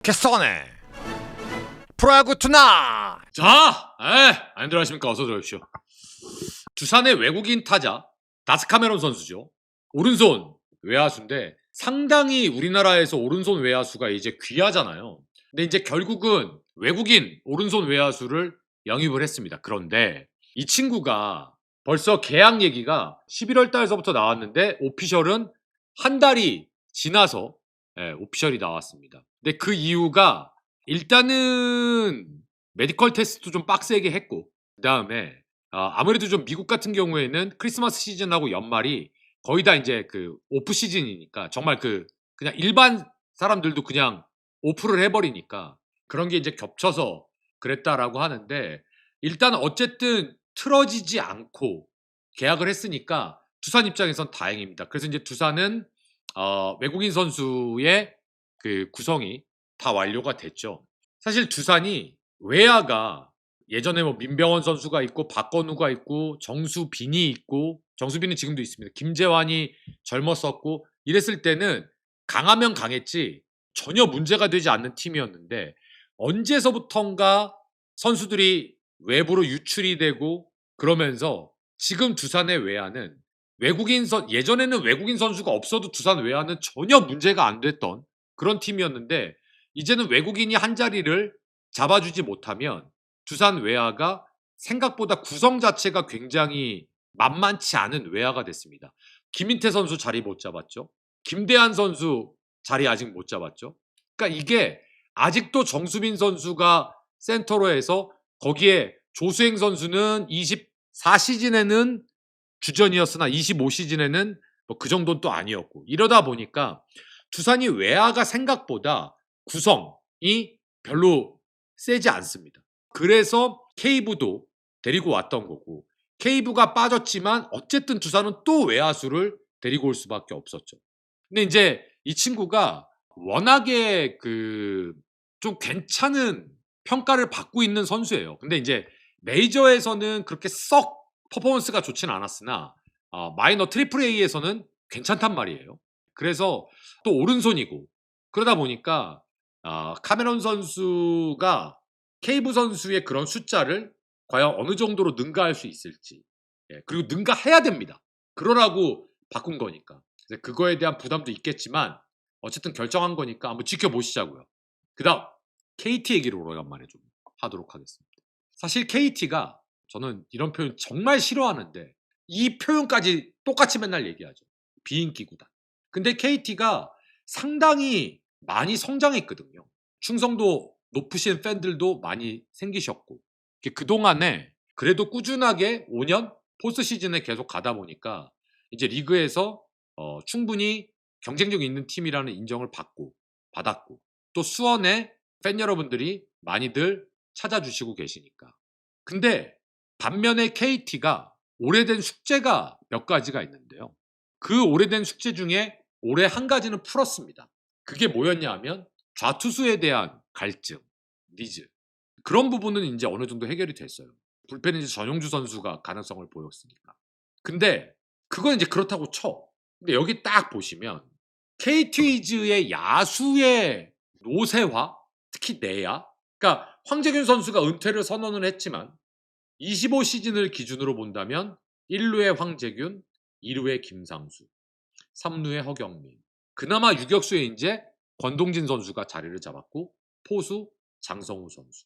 개쏘네 프로야구 투나. 자, 안들 하십니까? 어서 들어오십시오. 두산의 외국인 타자 다스 카메론 선수죠. 오른손 외야수인데 상당히 우리나라에서 오른손 외야수가 이제 귀하잖아요. 근데 이제 결국은 외국인 오른손 외야수를 영입을 했습니다. 그런데 이 친구가 벌써 계약 얘기가 11월 달서부터 나왔는데 오피셜은 한 달이 지나서 오피셜이 나왔습니다. 근데 그 이유가 일단은 메디컬 테스트도 좀 빡세게 했고 그 다음에 아무래도 좀 미국 같은 경우에는 크리스마스 시즌하고 연말이 거의 다 이제 그 오프 시즌이니까 정말 그냥 일반 사람들도 그냥 오프를 해버리니까 그런 게 이제 겹쳐서 그랬다라고 하는데 일단 어쨌든 틀어지지 않고 계약을 했으니까 두산 입장에선 다행입니다. 그래서 이제 두산은 외국인 선수의 그 구성이 다 완료가 됐죠. 사실 두산이 외야가 예전에 뭐 민병헌 선수가 있고 박건우가 있고 정수빈이 있고 정수빈은 지금도 있습니다. 김재환이 젊었었고 이랬을 때는 강하면 강했지 전혀 문제가 되지 않는 팀이었는데 언제서부턴가 선수들이 외부로 유출이 되고 그러면서 지금 두산의 외야는 예전에는 외국인 선수가 없어도 두산 외야는 전혀 문제가 안 됐던 그런 팀이었는데 이제는 외국인이 한 자리를 잡아주지 못하면 두산 외야가 생각보다 구성 자체가 굉장히 만만치 않은 외야가 됐습니다. 김인태 선수 자리 못 잡았죠. 김대한 선수 자리 아직 못 잡았죠. 그러니까 이게 아직도 정수빈 선수가 센터로 해서 거기에 조수행 선수는 24시즌에는 주전이었으나 25시즌에는 뭐 그 정도는 또 아니었고 이러다 보니까 두산이 외야가 생각보다 구성이 별로 세지 않습니다. 그래서 케이브도 데리고 왔던 거고 케이브가 빠졌지만 어쨌든 두산은 또 외야수를 데리고 올 수밖에 없었죠. 근데 이제 이 친구가 워낙에 좀 괜찮은 평가를 받고 있는 선수예요. 근데 이제 메이저에서는 그렇게 썩 퍼포먼스가 좋진 않았으나 마이너 트리플 A에서는 괜찮단 말이에요. 그래서 또 오른손이고 그러다 보니까 카메론 선수가 케이브 선수의 그런 숫자를 과연 어느 정도로 능가할 수 있을지 그리고 능가해야 됩니다. 그러라고 바꾼 거니까 그거에 대한 부담도 있겠지만 어쨌든 결정한 거니까 한번 지켜보시자고요. 그 다음 KT 얘기를 오래간만에 좀 하도록 하겠습니다. 사실 KT가 저는 이런 표현 정말 싫어하는데 이 표현까지 똑같이 맨날 얘기하죠. 비인기 구단. 근데 KT가 상당히 많이 성장했거든요. 충성도 높으신 팬들도 많이 생기셨고 그동안에 그래도 꾸준하게 5년 포스트 시즌에 계속 가다 보니까 이제 리그에서 충분히 경쟁력 있는 팀이라는 인정을 받았고 또 수원의 팬 여러분들이 많이들 찾아주시고 계시니까. 근데 반면에 KT가 오래된 숙제가 몇 가지가 있는데요. 그 오래된 숙제 중에 올해 한 가지는 풀었습니다. 그게 뭐였냐 하면 좌투수에 대한 갈증, 니즈. 그런 부분은 이제 어느 정도 해결이 됐어요. 불펜은 이제 전용주 선수가 가능성을 보였으니까. 근데 그건 이제 그렇다고 쳐. 근데 여기 딱 보시면 KT 위즈의 야수의 노쇠화, 특히 내야. 그러니까 황재균 선수가 은퇴를 선언을 했지만 25 시즌을 기준으로 본다면 1루에 황재균, 2루에 김상수, 3루에 허경민. 그나마 유격수에 이제 권동진 선수가 자리를 잡았고 포수 장성우 선수.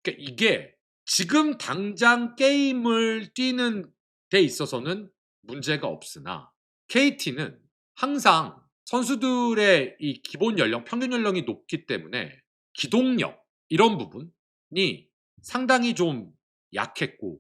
그러니까 이게 지금 당장 게임을 뛰는 데 있어서는 문제가 없으나 KT는 항상 선수들의 이 기본 연령, 평균 연령이 높기 때문에 기동력 이런 부분이 상당히 좀 약했고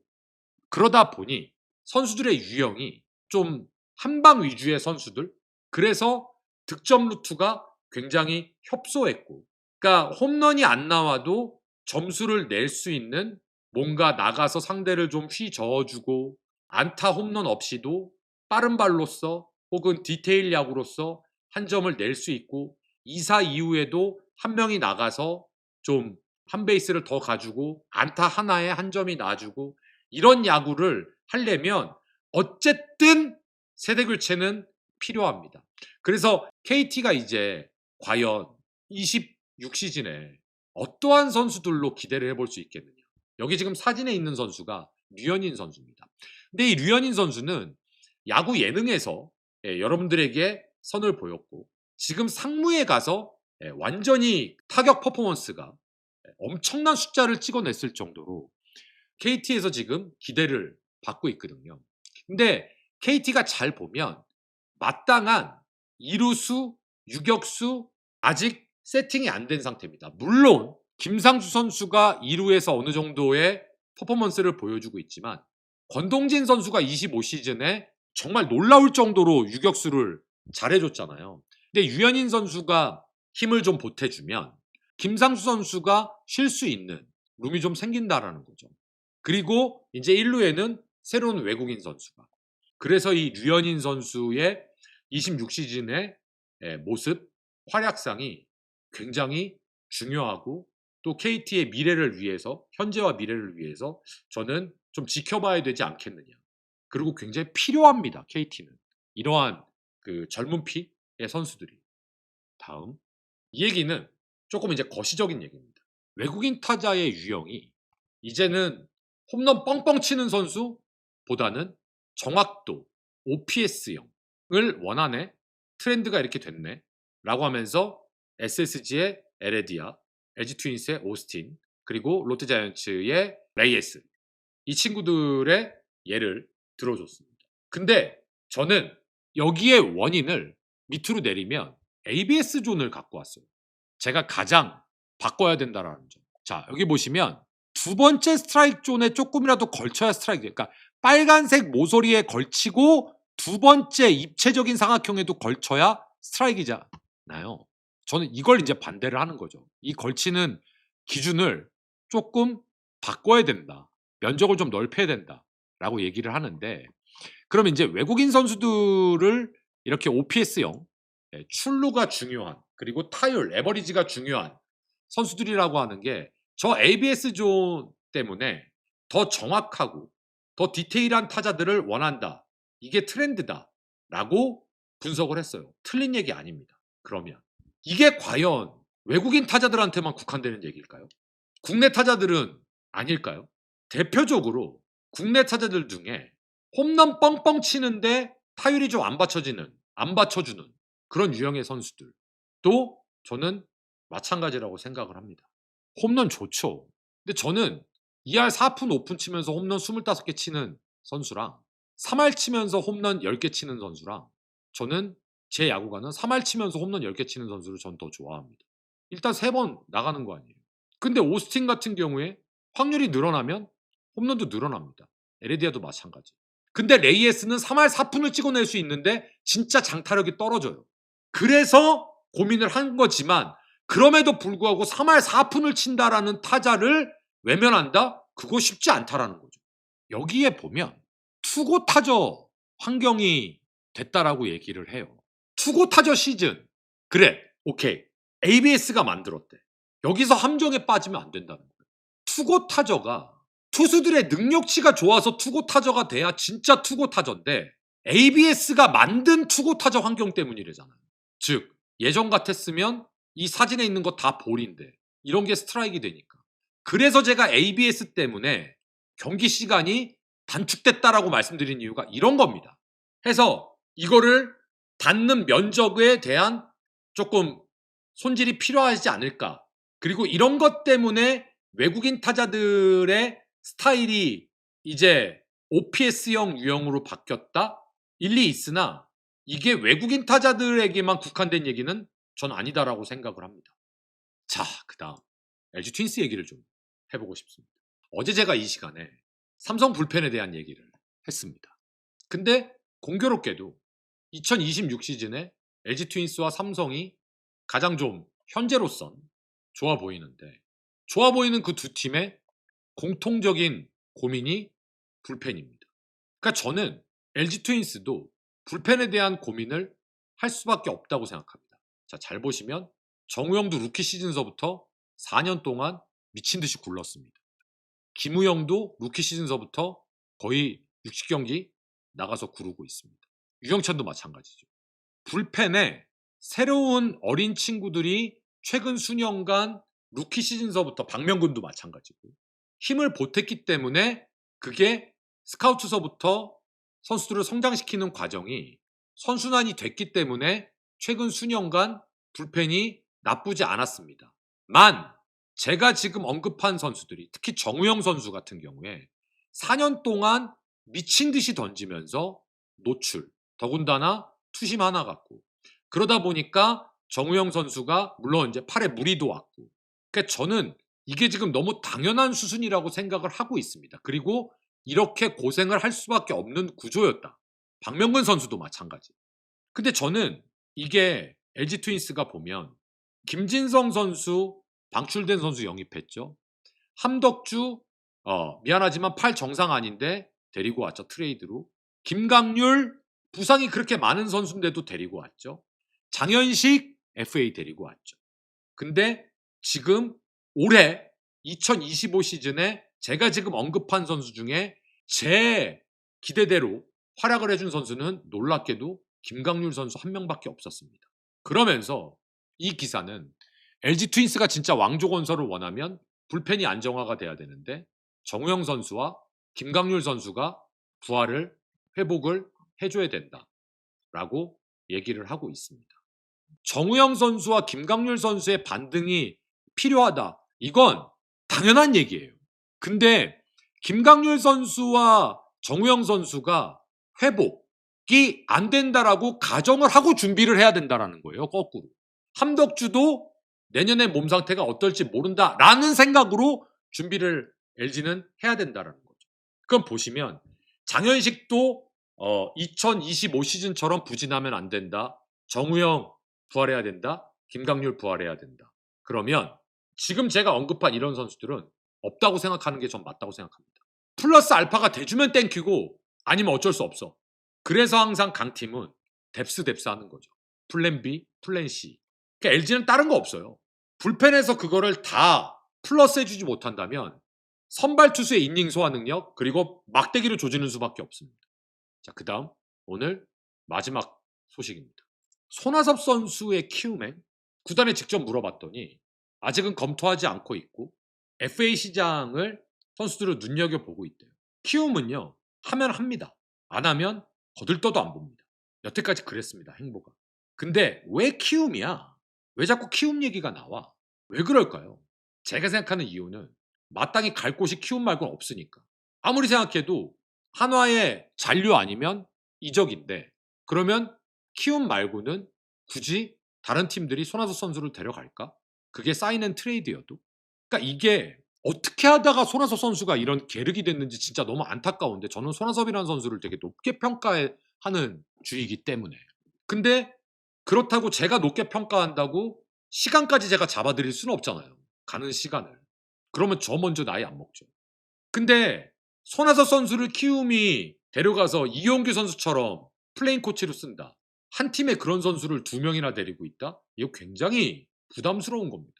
그러다 보니 선수들의 유형이 좀 한방 위주의 선수들 그래서 득점 루트가 굉장히 협소했고 그러니까 홈런이 안 나와도 점수를 낼 수 있는 뭔가 나가서 상대를 좀 휘저어주고 안타 홈런 없이도 빠른 발로서 혹은 디테일 야구로서 한 점을 낼 수 있고 2사 이후에도 한 명이 나가서 좀 한 베이스를 더 가지고 안타 하나에 한 점이 나주고 이런 야구를 하려면 어쨌든 세대 교체는 필요합니다. 그래서 KT가 이제 과연 6시즌에 어떠한 선수들로 기대를 해볼 수 있겠느냐. 여기 지금 사진에 있는 선수가 류현인 선수입니다. 근데 이 류현인 선수는 야구 예능에서 여러분들에게 선을 보였고 지금 상무에 가서 완전히 타격 퍼포먼스가 엄청난 숫자를 찍어냈을 정도로 KT에서 지금 기대를 받고 있거든요. 근데 KT가 잘 보면 마땅한 이루수, 유격수 아직 세팅이 안 된 상태입니다. 물론 김상수 선수가 2루에서 어느 정도의 퍼포먼스를 보여주고 있지만 권동진 선수가 25시즌에 정말 놀라울 정도로 유격수를 잘해줬잖아요. 근데 유현인 선수가 힘을 좀 보태주면 김상수 선수가 쉴 수 있는 룸이 좀 생긴다라는 거죠. 그리고 이제 1루에는 새로운 외국인 선수가. 그래서 이 류현인 선수의 26시즌의 모습, 활약상이 굉장히 중요하고 또 KT의 미래를 위해서, 현재와 미래를 위해서 저는 좀 지켜봐야 되지 않겠느냐. 그리고 굉장히 필요합니다. KT는. 이러한 그 젊은 피의 선수들이. 다음. 이 얘기는 조금 이제 거시적인 얘기입니다. 외국인 타자의 유형이 이제는 홈런 뻥뻥 치는 선수보다는 정확도, OPS형을 원하네. 트렌드가 이렇게 됐네. 라고 하면서 SSG의 에레디아, LG 트윈스의 오스틴, 그리고 롯데자이언츠의 레이에스. 이 친구들의 예를 들어줬습니다. 근데 저는 여기에 원인을 밑으로 내리면 ABS 존을 갖고 왔어요. 제가 가장 바꿔야 된다라는 점. 자, 여기 보시면 두 번째 스트라이크 존에 조금이라도 걸쳐야 스트라이크. 그러니까 빨간색 모서리에 걸치고 두 번째 입체적인 삼각형에도 걸쳐야 스트라이크잖아요. 저는 이걸 이제 반대를 하는 거죠. 이 걸치는 기준을 조금 바꿔야 된다. 면적을 좀 넓혀야 된다라고 얘기를 하는데 그러면 이제 외국인 선수들을 이렇게 OPS형 출루가 중요한 그리고 타율, 에버리지가 중요한 선수들이라고 하는 게 저 ABS 존 때문에 더 정확하고 더 디테일한 타자들을 원한다. 이게 트렌드다. 라고 분석을 했어요. 틀린 얘기 아닙니다. 그러면 이게 과연 외국인 타자들한테만 국한되는 얘기일까요? 국내 타자들은 아닐까요? 대표적으로 국내 타자들 중에 홈런 뻥뻥 치는데 타율이 좀 안 받쳐주는 그런 유형의 선수들도 저는 마찬가지라고 생각을 합니다. 홈런 좋죠. 근데 저는 2할 4푼 5푼 치면서 홈런 25개 치는 선수랑 3할 치면서 홈런 10개 치는 선수랑 저는 제 야구가는 3할 치면서 홈런 10개 치는 선수를 전 더 좋아합니다. 일단 3번 나가는 거 아니에요. 근데 오스틴 같은 경우에 확률이 늘어나면 홈런도 늘어납니다. 에레디아도 마찬가지. 근데 레이에스는 3할 4푼을 찍어낼 수 있는데 진짜 장타력이 떨어져요. 그래서 고민을 한 거지만 그럼에도 불구하고 3할 4푼을 친다라는 타자를 외면한다? 그거 쉽지 않다라는 거죠. 여기에 보면 투고 타저 환경이 됐다라고 얘기를 해요. 투고 타저 시즌. 그래, 오케이. ABS가 만들었대. 여기서 함정에 빠지면 안 된다는 거예요. 투고 타저가 투수들의 능력치가 좋아서 투고 타저가 돼야 진짜 투고 타저인데 ABS가 만든 투고 타저 환경 때문이래잖아요. 즉 예전 같았으면 이 사진에 있는 거 다 볼인데 이런 게 스트라이크가 되니까. 그래서 제가 ABS 때문에 경기 시간이 단축됐다라고 말씀드린 이유가 이런 겁니다. 해서 이거를 닿는 면적에 대한 조금 손질이 필요하지 않을까. 그리고 이런 것 때문에 외국인 타자들의 스타일이 이제 OPS형 유형으로 바뀌었다? 일리 있으나 이게 외국인 타자들에게만 국한된 얘기는 전 아니다라고 생각을 합니다. 자, 그 다음 LG 트윈스 얘기를 좀 해보고 싶습니다. 어제 제가 이 시간에 삼성 불펜에 대한 얘기를 했습니다. 근데 공교롭게도 2026 시즌에 LG 트윈스와 삼성이 가장 좀 현재로선 좋아 보이는데 좋아 보이는 그 두 팀의 공통적인 고민이 불펜입니다. 그러니까 저는 LG 트윈스도 불펜에 대한 고민을 할 수밖에 없다고 생각합니다. 자, 잘 보시면 정우영도 루키 시즌서부터 4년 동안 미친 듯이 굴렀습니다. 김우영도 루키 시즌서부터 거의 60경기 나가서 구르고 있습니다. 유영찬도 마찬가지죠. 불펜에 새로운 어린 친구들이 최근 수년간 루키 시즌서부터 박명근도 마찬가지고 힘을 보탰기 때문에 그게 스카우트서부터 선수들을 성장시키는 과정이 선순환이 됐기 때문에 최근 수년간 불펜이 나쁘지 않았습니다. 제가 지금 언급한 선수들이 특히 정우영 선수 같은 경우에 4년 동안 미친 듯이 던지면서 노출, 더군다나 투심 하나 갖고 그러다 보니까 정우영 선수가 물론 이제 팔에 무리도 왔고 그러니까 저는 이게 지금 너무 당연한 수순이라고 생각을 하고 있습니다. 그리고 이렇게 고생을 할 수밖에 없는 구조였다. 박명근 선수도 마찬가지. 근데 저는 이게 LG 트윈스가 보면 김진성 선수 방출된 선수 영입했죠. 함덕주 미안하지만 팔 정상 아닌데 데리고 왔죠. 트레이드로. 김강률 부상이 그렇게 많은 선수인데도 데리고 왔죠. 장현식 FA 데리고 왔죠. 근데 지금 올해 2025 시즌에 제가 지금 언급한 선수 중에 제 기대대로 활약을 해준 선수는 놀랍게도 김강률 선수 한 명밖에 없었습니다. 그러면서 이 기사는 LG 트윈스가 진짜 왕조 건설을 원하면 불펜이 안정화가 돼야 되는데 정우영 선수와 김강률 선수가 부활을 회복을 해줘야 된다라고 얘기를 하고 있습니다. 정우영 선수와 김강률 선수의 반등이 필요하다. 이건 당연한 얘기예요. 근데 김강률 선수와 정우영 선수가 회복이 안 된다라고 가정을 하고 준비를 해야 된다라는 거예요. 거꾸로. 함덕주도 내년에 몸 상태가 어떨지 모른다라는 생각으로 준비를 LG는 해야 된다라는 거죠. 그럼 보시면 장현식도 2025 시즌처럼 부진하면 안 된다. 정우영 부활해야 된다. 김강률 부활해야 된다. 그러면 지금 제가 언급한 이런 선수들은 없다고 생각하는 게 전 맞다고 생각합니다. 플러스 알파가 돼주면 땡큐고 아니면 어쩔 수 없어. 그래서 항상 강팀은 뎁스 하는 거죠. 플랜 B, 플랜 C. 그러니까 LG는 다른 거 없어요. 불펜에서 그거를 다 플러스 해주지 못한다면 선발 투수의 이닝 소화 능력 그리고 막대기로 조지는 수밖에 없습니다. 자, 그 다음 오늘 마지막 소식입니다. 손아섭 선수의 키움에 구단에 직접 물어봤더니 아직은 검토하지 않고 있고 FA 시장을 선수들을 눈여겨보고 있대요. 키움은요 하면 합니다. 안 하면 거들떠도 안 봅니다. 여태까지 그랬습니다. 행보가. 근데 왜 키움이야? 왜 자꾸 키움 얘기가 나와? 왜 그럴까요? 제가 생각하는 이유는 마땅히 갈 곳이 키움 말고는 없으니까. 아무리 생각해도 한화의 잔류 아니면 이적인데 그러면 키움 말고는 굳이 다른 팀들이 손아섭 선수를 데려갈까? 그게 사인앤트레이드여도. 그러니까 이게 어떻게 하다가 손아섭 선수가 이런 계륵이 됐는지 진짜 너무 안타까운데 저는 손아섭이라는 선수를 되게 높게 평가하는 주의이기 때문에. 근데 그렇다고 제가 높게 평가한다고 시간까지 제가 잡아드릴 수는 없잖아요. 가는 시간을. 그러면 저 먼저 나이 안 먹죠. 근데 손아섭 선수를 키움이 데려가서 이용규 선수처럼 플레인 코치로 쓴다. 한 팀에 그런 선수를 2명이나 데리고 있다? 이거 굉장히 부담스러운 겁니다.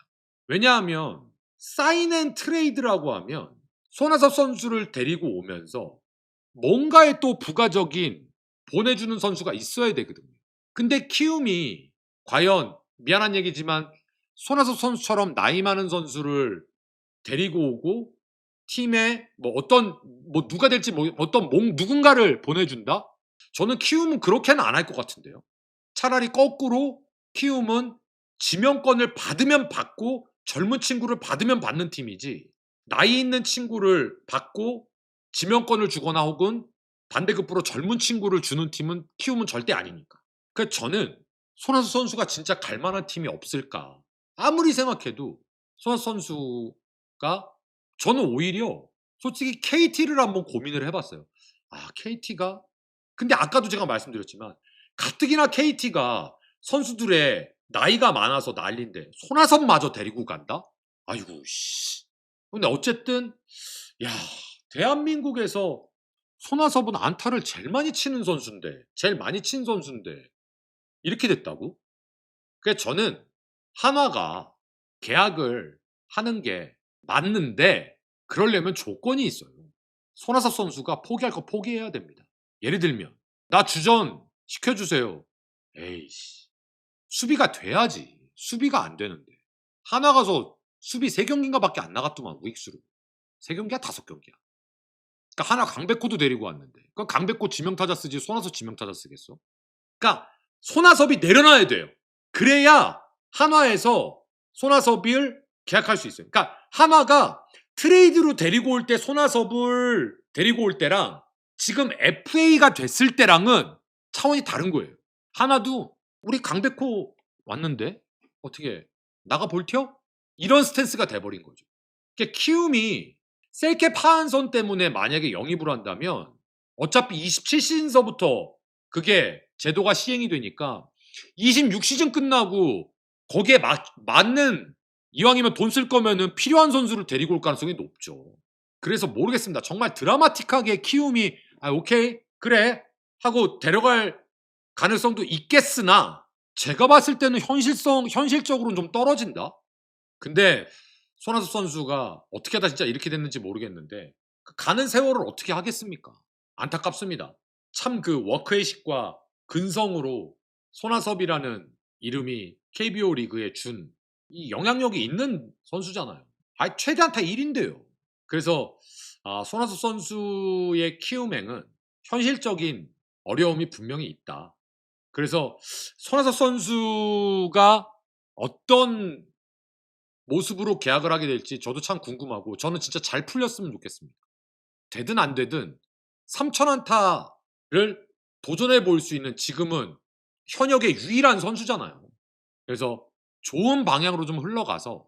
왜냐하면 사인앤트레이드라고 하면 손아섭 선수를 데리고 오면서 뭔가의 또 부가적인 보내주는 선수가 있어야 되거든요. 근데 키움이 과연 미안한 얘기지만 손아섭 선수처럼 나이 많은 선수를 데리고 오고 팀에 누가 될지 누군가를 보내준다? 저는 키움은 그렇게는 안 할 것 같은데요. 차라리 거꾸로 키움은 지명권을 받으면 받고 젊은 친구를 받으면 받는 팀이지 나이 있는 친구를 받고 지명권을 주거나 혹은 반대급부로 젊은 친구를 주는 팀은 키움은 절대 아니니까. 그래서 저는 손아섭 선수가 진짜 갈 만한 팀이 없을까. 아무리 생각해도 손아섭 선수가 저는 오히려 솔직히 KT를 한번 고민을 해봤어요. KT가 근데 아까도 제가 말씀드렸지만 가뜩이나 KT가 선수들의 나이가 많아서 난리인데 손아섭마저 데리고 간다? 아이고 씨. 근데 어쨌든 대한민국에서 손아섭은 안타를 제일 많이 치는 선수인데 제일 많이 친 선수인데 이렇게 됐다고? 그래서 저는 한화가 계약을 하는 게 맞는데 그러려면 조건이 있어요. 손아섭 선수가 포기할 거 포기해야 됩니다. 예를 들면 나 주전 시켜주세요. 에이씨 수비가 돼야지. 수비가 안 되는데 한화 가서 수비 3경기인가 밖에 안 나갔더만 우익수로. 3경기야 5경기야. 그러니까 한화 강백호도 데리고 왔는데 그럼 강백호 지명타자 쓰지 손아섭 지명타자 쓰겠어? 그러니까 손아섭이 내려놔야 돼요. 그래야 한화에서 손아섭을 계약할 수 있어요. 그러니까 한화가 트레이드로 데리고 올 때 손아섭을 데리고 올 때랑 지금 FA가 됐을 때랑은 차원이 다른 거예요. 한화도 우리 강백호 왔는데 어떻게 나가 볼텨? 이런 스탠스가 돼버린 거죠. 그러니까 키움이 셀캡 하한선 때문에 만약에 영입을 한다면 어차피 27시즌서부터 그게 제도가 시행이 되니까 26시즌 끝나고 거기에 맞는 이왕이면 돈 쓸 거면은 필요한 선수를 데리고 올 가능성이 높죠. 그래서 모르겠습니다. 정말 드라마틱하게 키움이 오케이 그래 하고 데려갈 가능성도 있겠으나 제가 봤을 때는 현실적으로는 좀 떨어진다. 근데 손아섭 선수가 어떻게 하다 진짜 이렇게 됐는지 모르겠는데 가는 세월을 어떻게 하겠습니까? 안타깝습니다. 참 그 워크에이식과 근성으로 손아섭이라는 이름이 KBO 리그에 준 이 영향력이 있는 선수잖아요. 최대 한타 1인데요. 그래서 손아섭 선수의 키움행은 현실적인 어려움이 분명히 있다. 그래서 손아섭 선수가 어떤 모습으로 계약을 하게 될지 저도 참 궁금하고 저는 진짜 잘 풀렸으면 좋겠습니다. 되든 안 되든 3,000안타를 도전해 볼 수 있는 지금은 현역의 유일한 선수잖아요. 그래서 좋은 방향으로 좀 흘러가서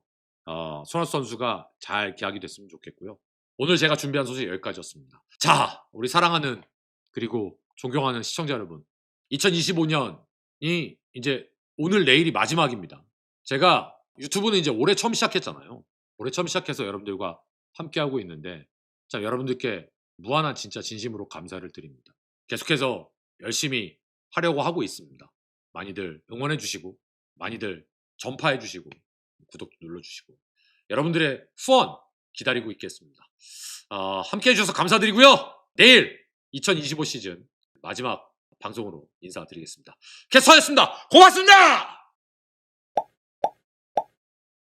손아섭 선수가 잘 계약이 됐으면 좋겠고요. 오늘 제가 준비한 소식 여기까지였습니다. 자, 우리 사랑하는 그리고 존경하는 시청자 여러분, 2025년이 이제 오늘 내일이 마지막입니다. 제가 유튜브는 이제 올해 처음 시작했잖아요. 올해 처음 시작해서 여러분들과 함께하고 있는데 자, 여러분들께 무한한 진짜 진심으로 감사를 드립니다. 계속해서 열심히 하려고 하고 있습니다. 많이들 응원해 주시고 많이들 전파해 주시고 구독 눌러 주시고 여러분들의 후원 기다리고 있겠습니다. 함께 해주셔서 감사드리고요. 내일 2025 시즌 마지막 방송으로 인사드리겠습니다. 캐스터였습니다. 고맙습니다.